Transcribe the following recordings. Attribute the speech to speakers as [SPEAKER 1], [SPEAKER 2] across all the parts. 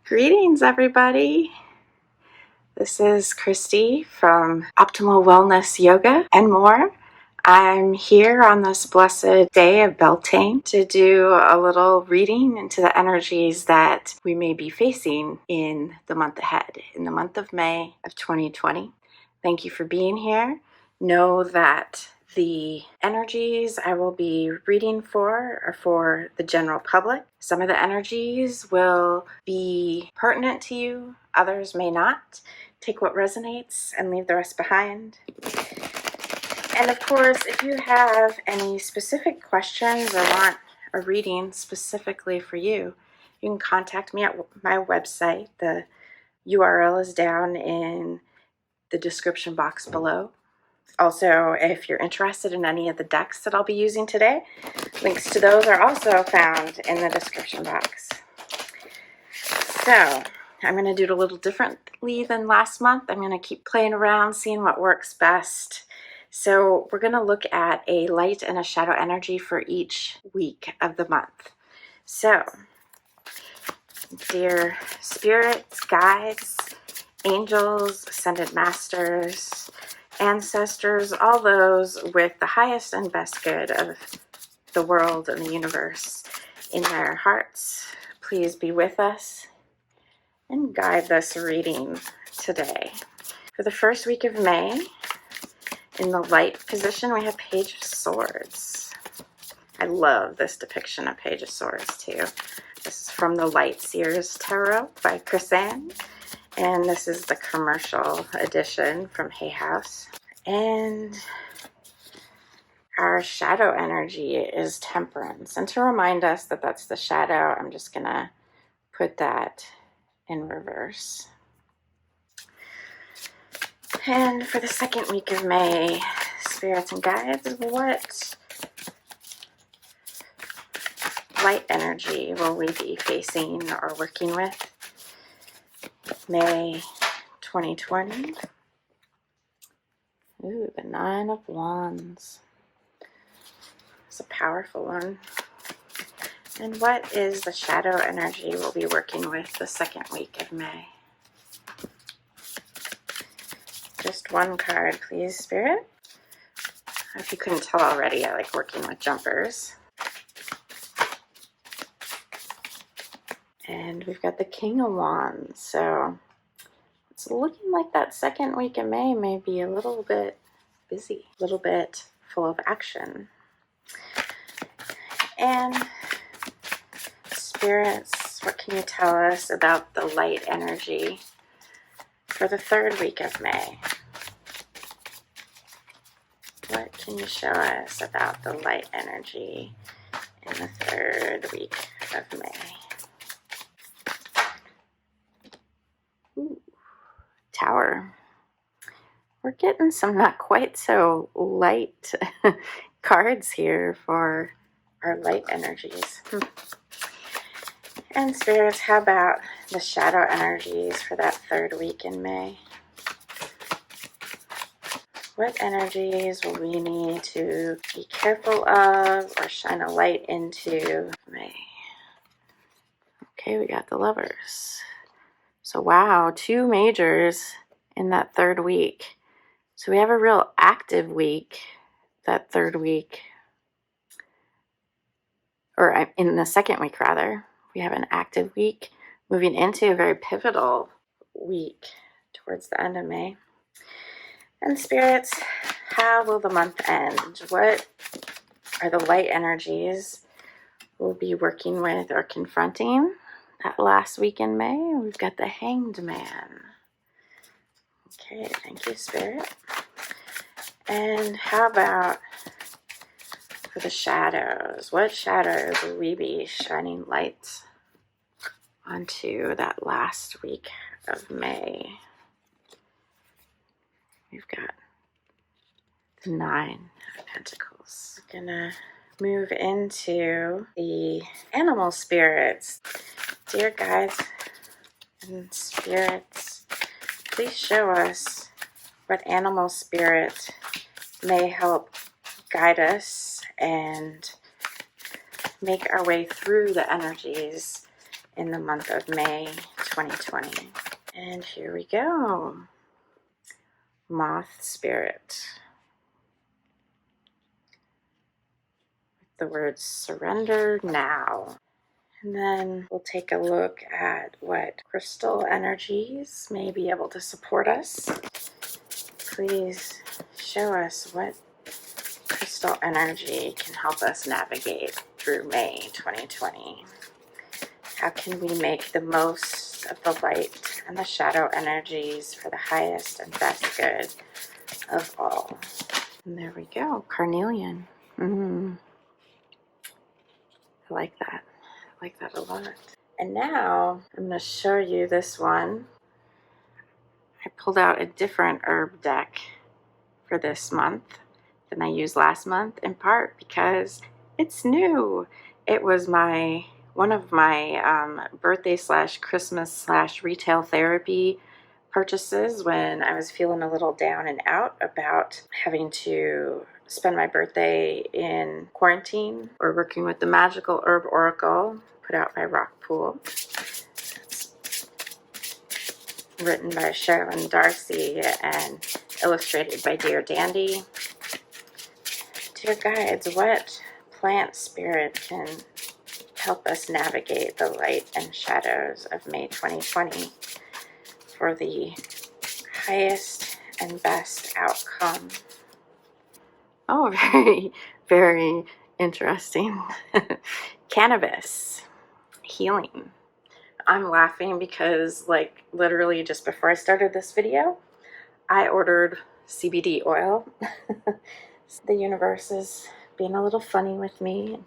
[SPEAKER 1] Greetings, everybody. This is Kristi from Optimal Wellness Yoga and more. I'm here on this blessed day of Beltane to do a little reading into the energies that we may be facing in the month ahead, in the month of May of 2020. Thank you for being here. Know that the energies I will be reading for are for the general public. Some of the energies will be pertinent to you, others may not. Take what resonates and leave the rest behind. And of course, if you have any specific questions or want a reading specifically for you, you can contact me at my website. The URL is down in the description box below. Also, if you're interested in any of the decks that I'll be using today, links to those are also found in the description box. So, I'm going to do it a little differently than last month. I'm going to keep playing around, seeing what works best. So, we're going to look at a light and a shadow energy for each week of the month. So, dear spirits, guides, angels, ascended masters, ancestors, all those with the highest and best good of the world and the universe in their hearts, please be with us and guide this reading today. For the first week of May, in the light position, we have Page of Swords. I love this depiction of Page of Swords too. This is from the Light Seers Tarot by Kristi. And this is the commercial edition from Hay House. And our shadow energy is Temperance. And to remind us that that's the shadow, I'm just going to put that in reverse. And for the second week of May, spirits and guides, what light energy will we be facing or working with? May 2020. Ooh, the Nine of Wands. It's a powerful one. And what is the shadow energy we'll be working with the second week of May? Just one card, please, Spirit. If you couldn't tell already, I like working with jumpers. And we've got the King of Wands. So it's looking like that second week of May may be a little bit busy, a little bit full of action. And spirits, what can you tell us about the light energy for the third week of May? What can you show us about the light energy in the third week of May? Ooh, Tower. We're getting some not quite so light cards here for our light energies. And spirits, how about the shadow energies for that third week in May? What energies will we need to be careful of or shine a light into May? Okay, we got the Lovers. So wow, 2 majors in that third week. So we have a real active week that third week. Or in the second week, rather. We have an active week moving into a very pivotal week towards the end of May. And spirits, how will the month end? What are the light energies we'll be working with or confronting that last week in May? We've got the Hanged Man. Okay, thank you, Spirit. And how about for the shadows? What shadows will we be shining lights onto that last week of May? We've got the 9 of Pentacles. Gonna move into the animal spirits. Dear guides and spirits, please show us what animal spirit may help guide us and make our way through the energies in the month of May 2020. And here we go. Moth Spirit. The words surrender now. And then we'll take a look at what crystal energies may be able to support us. Please show us what crystal energy can help us navigate through May 2020. How can we make the most of the light and the shadow energies for the highest and best good of all? And there we go, carnelian. I like that. I like that a lot. And now I'm going to show you this one. I pulled out a different herb deck for this month than I used last month, in part because it's new. It was one of my birthday / Christmas / retail therapy purchases when I was feeling a little down and out about having to spend my birthday in quarantine or working with the Magical Herb Oracle put out by Rock Pool. Written by Sherilyn Darcy and illustrated by Dear Dandy. Dear guides, what plant spirit can help us navigate the light and shadows of May 2020 for the highest and best outcome? Oh, very, very interesting. Cannabis healing. I'm laughing because, like, literally just before I started this video, I ordered CBD oil. The universe is being a little funny with me.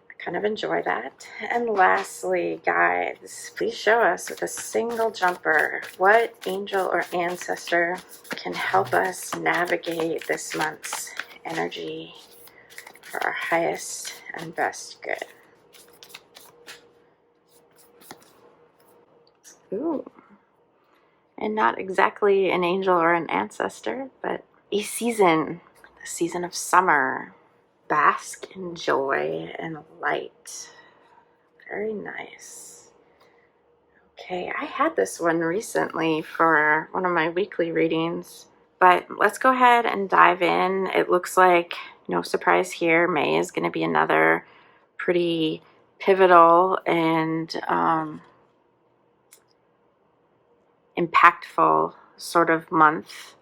[SPEAKER 1] I kind of enjoy that. And lastly, guides, please show us with a single jumper what angel or ancestor can help us navigate this month's energy for our highest and best good. Ooh. And not exactly an angel or an ancestor, but a season, the season of summer. Bask in joy and light. Very nice. Okay, I had this one recently for one of my weekly readings, but let's go ahead and dive in. It looks like, no surprise here, May is going to be another pretty pivotal and impactful sort of month.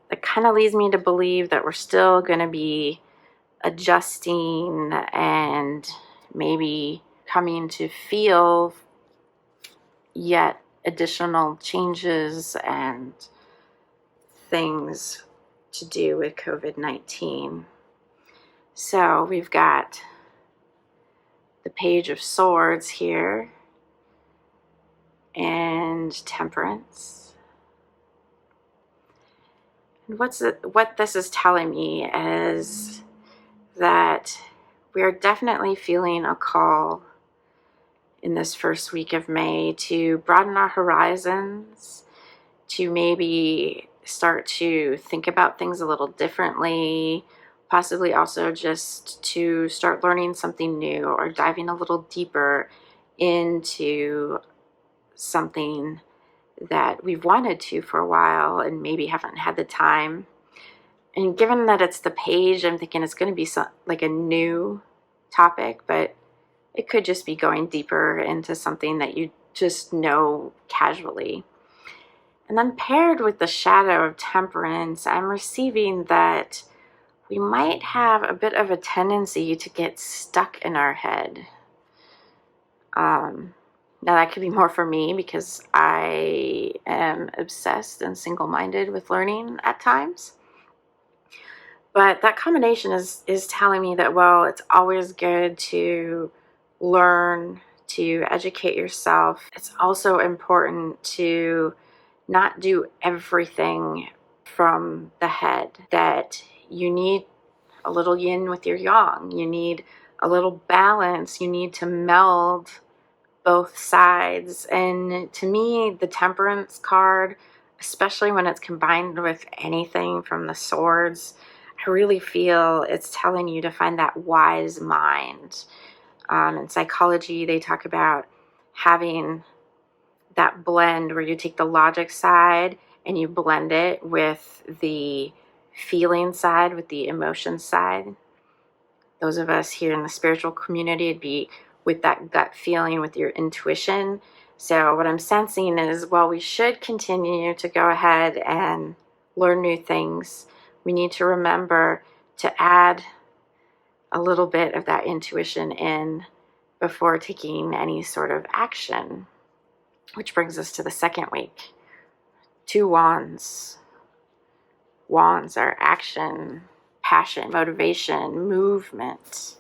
[SPEAKER 1] That kind of leads me to believe that we're still going to be adjusting and maybe coming to feel yet additional changes and things to do with COVID-19. So we've got the Page of Swords here and Temperance. And what this is telling me is that we are definitely feeling a call in this first week of May to broaden our horizons, to maybe start to think about things a little differently, possibly also just to start learning something new or diving a little deeper into something that we've wanted to for a while and maybe haven't had the time. And given that it's the page, I'm thinking it's going to be like a new topic, but it could just be going deeper into something that you just know casually. And then paired with the shadow of Temperance, I'm receiving that we might have a bit of a tendency to get stuck in our head. Now that could be more for me because I am obsessed and single-minded with learning at times. But that combination is telling me that, well, it's always good to learn, to educate yourself. It's also important to not do everything from the head, that you need a little yin with your yang. You need a little balance. You need to meld both sides. And to me, the Temperance card, especially when it's combined with anything from the swords, I I really feel it's telling you to find that wise mind. In psychology, they talk about having that blend where you take the logic side and you blend it with the feeling side, with the emotion side. Those of us here in the spiritual community, it'd be with that gut feeling, with your intuition. So what I'm sensing is, while we should continue to go ahead and learn new things, we need to remember to add a little bit of that intuition in before taking any sort of action. Which brings us to the second week. 2 wands. Wands are action, passion, motivation, movement.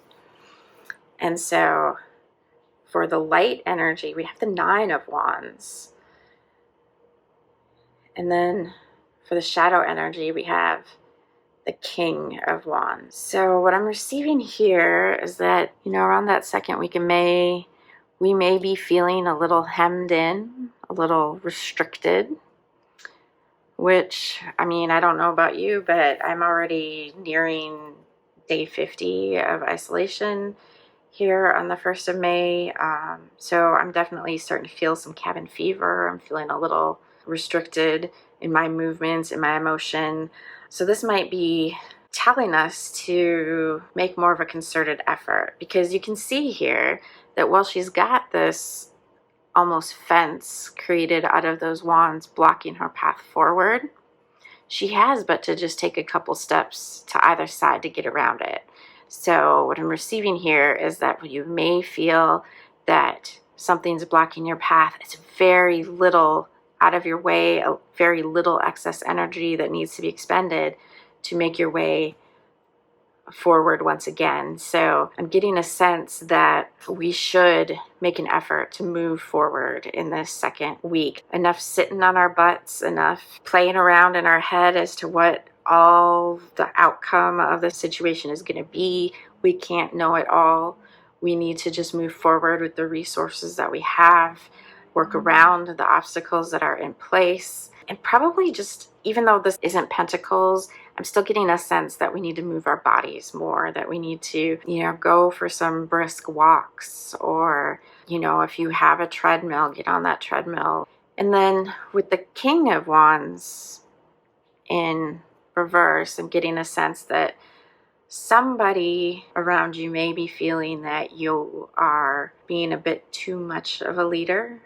[SPEAKER 1] And so for the light energy, we have the 9 of wands. And then for the shadow energy, we have the King of Wands. So what I'm receiving here is that, around that second week in May, we may be feeling a little hemmed in, a little restricted, which, I don't know about you, but I'm already nearing day 50 of isolation here on the 1st of May. So I'm definitely starting to feel some cabin fever. I'm feeling a little restricted in my movements, in my emotion. So this might be telling us to make more of a concerted effort, because you can see here that while she's got this almost fence created out of those wands blocking her path forward, she has but to just take a couple steps to either side to get around it. So what I'm receiving here is that you may feel that something's blocking your path. It's very little out of your way, very little excess energy that needs to be expended to make your way forward once again. So I'm getting a sense that we should make an effort to move forward in this second week. Enough sitting on our butts, enough playing around in our head as to what all the outcome of the situation is going to be. We can't know it all. We need to just move forward with the resources that we have, work around the obstacles that are in place, and probably just, even though this isn't Pentacles, I'm still getting a sense that we need to move our bodies more, that we need to, go for some brisk walks, or, if you have a treadmill, get on that treadmill. And then with the King of Wands in reverse, I'm getting a sense that somebody around you may be feeling that you are being a bit too much of a leader,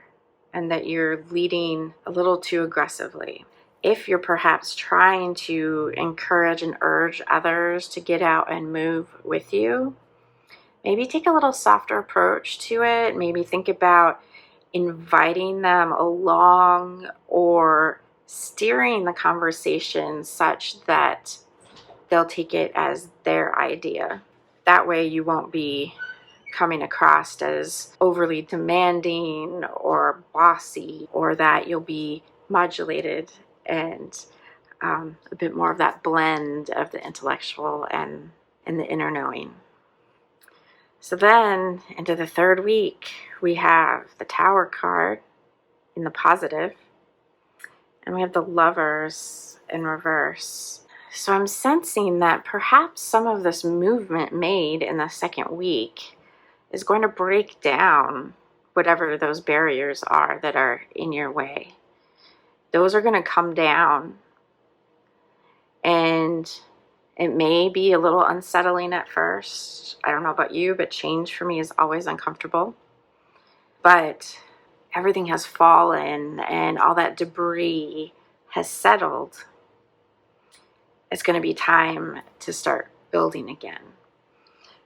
[SPEAKER 1] and that you're leading a little too aggressively. If you're perhaps trying to encourage and urge others to get out and move with you, maybe take a little softer approach to it. Maybe think about inviting them along, or steering the conversation such that they'll take it as their idea. That way you won't be coming across as overly demanding or bossy, or that you'll be modulated and a bit more of that blend of the intellectual and the inner knowing. So then into the third week, we have the Tower card in the positive, and we have the Lovers in reverse. So I'm sensing that perhaps some of this movement made in the second week is going to break down whatever those barriers are that are in your way. Those are going to come down, and it may be a little unsettling at first. I don't know about you, but change for me is always uncomfortable. But everything has fallen and all that debris has settled. It's going to be time to start building again.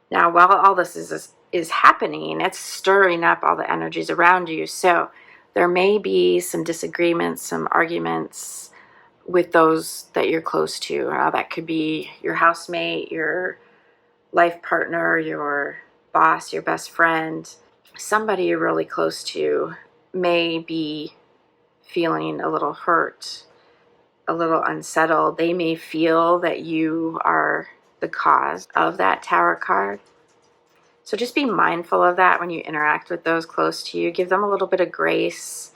[SPEAKER 1] Now, while all this is happening, it's stirring up all the energies around you. So there may be some disagreements, some arguments with those that you're close to. That could be your housemate, your life partner, your boss, your best friend. Somebody you're really close to may be feeling a little hurt, a little unsettled. They may feel that you are the cause of that Tower card. So just be mindful of that when you interact with those close to you. Give them a little bit of grace.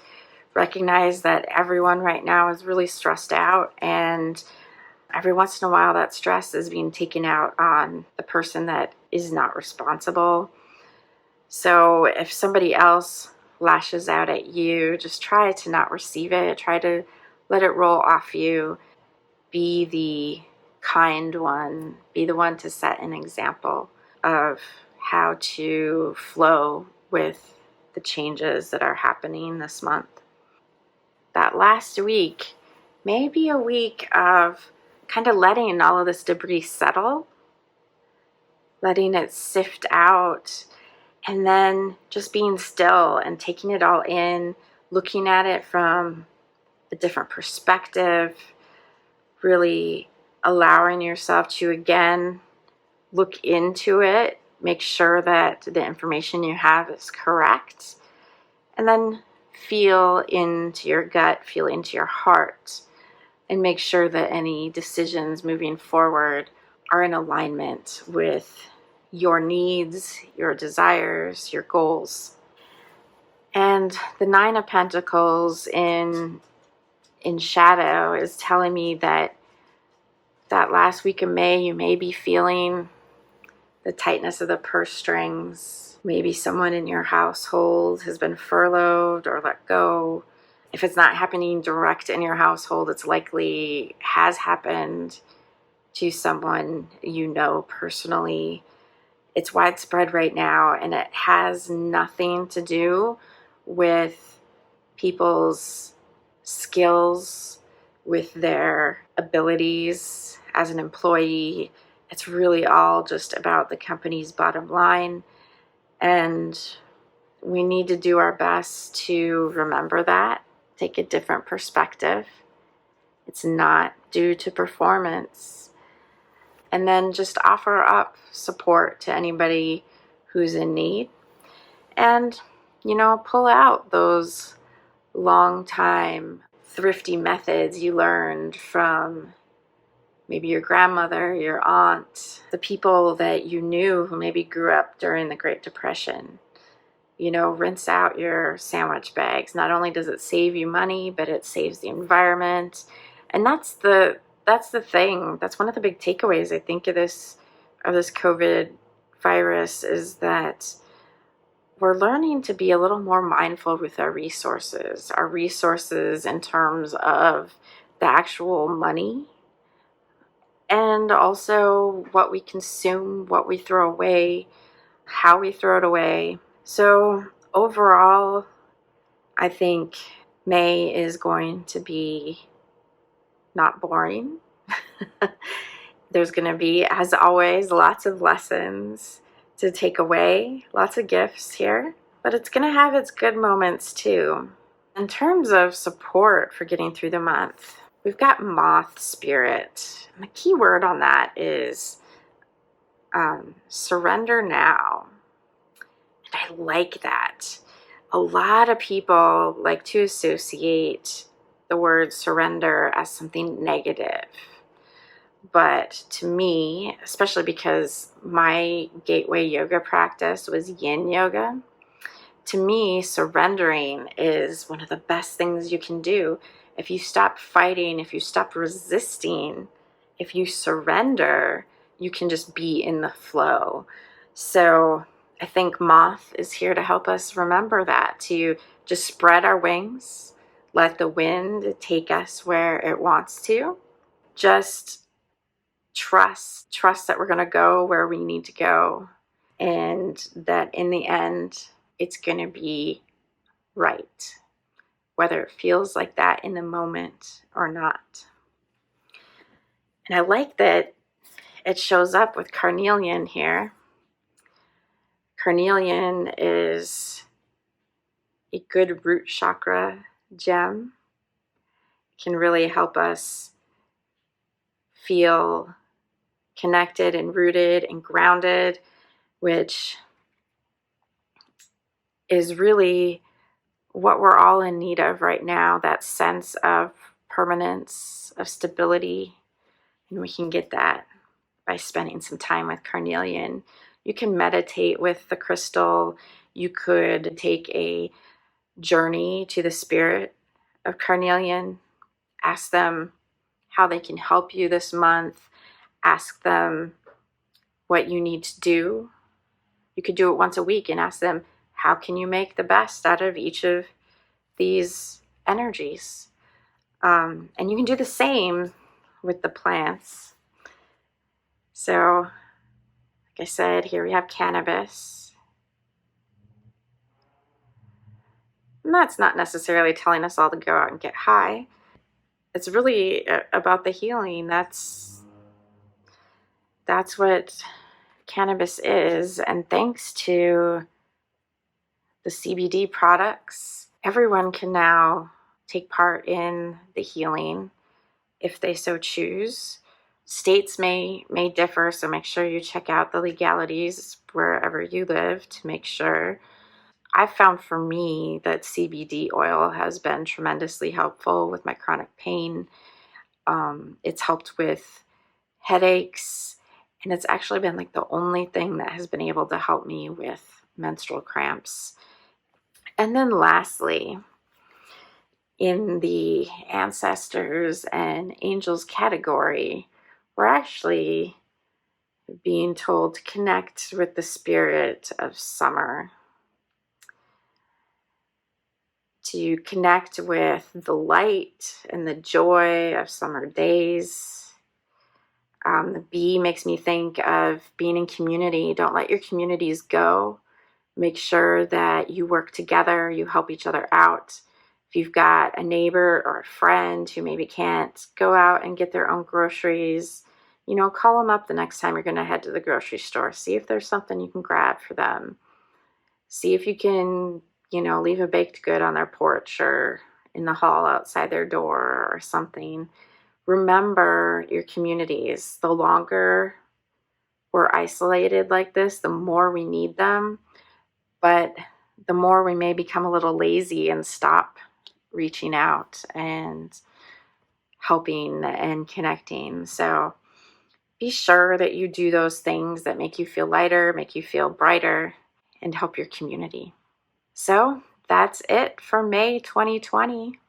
[SPEAKER 1] Recognize that everyone right now is really stressed out, and every once in a while that stress is being taken out on the person that is not responsible. So if somebody else lashes out at you, just try to not receive it. Try to let it roll off you. Be the kind one. Be the one to set an example of how to flow with the changes that are happening this month. That last week may be a week of kind of letting all of this debris settle, letting it sift out, and then just being still and taking it all in, looking at it from a different perspective, really allowing yourself to, again, look into it, make sure that the information you have is correct, and then feel into your gut, feel into your heart, and make sure that any decisions moving forward are in alignment with your needs, your desires, your goals. And the Nine of Pentacles in shadow is telling me that last week of May, you may be feeling the tightness of the purse strings. Maybe someone in your household has been furloughed or let go. If it's not happening direct in your household, it's likely has happened to someone you know personally. It's widespread right now, and it has nothing to do with people's skills, with their abilities as an employee. It's really all just about the company's bottom line. And we need to do our best to remember that, take a different perspective. It's not due to performance. And then just offer up support to anybody who's in need. And, pull out those long time thrifty methods you learned from maybe your grandmother, your aunt, the people that you knew who maybe grew up during the Great Depression. Rinse out your sandwich bags. Not only does it save you money, but it saves the environment. And that's the thing. That's one of the big takeaways, I think, of this COVID virus, is that we're learning to be a little more mindful with our resources in terms of the actual money, and also what we consume, what we throw away, how we throw it away. So overall, I think May is going to be not boring. There's going to be, as always, lots of lessons to take away, lots of gifts here, but it's going to have its good moments too. In terms of support for getting through the month, we've got moth spirit. And the key word on that is surrender now. And I like that. A lot of people like to associate the word surrender as something negative. But to me, especially because my gateway yoga practice was yin yoga, to me, surrendering is one of the best things you can do. If you stop fighting, if you stop resisting, if you surrender, you can just be in the flow. So I think moth is here to help us remember that, to just spread our wings, let the wind take us where it wants to. Just trust that we're going to go where we need to go, and that in the end, it's going to be right, whether it feels like that in the moment or not. And I like that it shows up with carnelian here. Carnelian is a good root chakra gem. It can really help us feel connected and rooted and grounded, which is really what we're all in need of right now, that sense of permanence, of stability. And we can get that by spending some time with carnelian. You can meditate with the crystal. You could take a journey to the spirit of carnelian. Ask them how they can help you this month. Ask them what you need to do. You could do it once a week and ask them, how can you make the best out of each of these energies? And you can do the same with the plants. So, like I said, here we have cannabis. And that's not necessarily telling us all to go out and get high. It's really about the healing. That's what cannabis is. And thanks to the CBD products, everyone can now take part in the healing if they so choose. States may differ, so make sure you check out the legalities wherever you live to make sure. I've found for me that CBD oil has been tremendously helpful with my chronic pain. It's helped with headaches, and it's actually been like the only thing that has been able to help me with menstrual cramps. And then lastly, in the ancestors and angels category, we're actually being told to connect with the spirit of summer, to connect with the light and the joy of summer days. The bee makes me think of being in community. Don't let your communities go. Make sure that you work together, you help each other out. If you've got a neighbor or a friend who maybe can't go out and get their own groceries, call them up the next time you're going to head to the grocery store. See if there's something you can grab for them. See if you can, leave a baked good on their porch or in the hall outside their door or something. Remember your communities. The longer we're isolated like this, the more we need them. But the more we may become a little lazy and stop reaching out and helping and connecting. So be sure that you do those things that make you feel lighter, make you feel brighter, and help your community. So that's it for May 2020.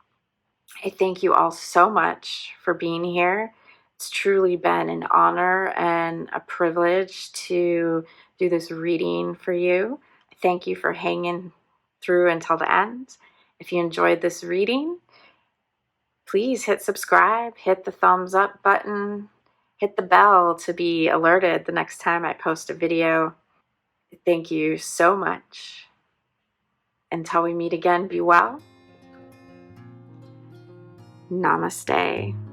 [SPEAKER 1] I thank you all so much for being here. It's truly been an honor and a privilege to do this reading for you. Thank you for hanging through until the end. If you enjoyed this reading, please hit subscribe, hit the thumbs up button, hit the bell to be alerted the next time I post a video. Thank you so much. Until we meet again, be well. Namaste.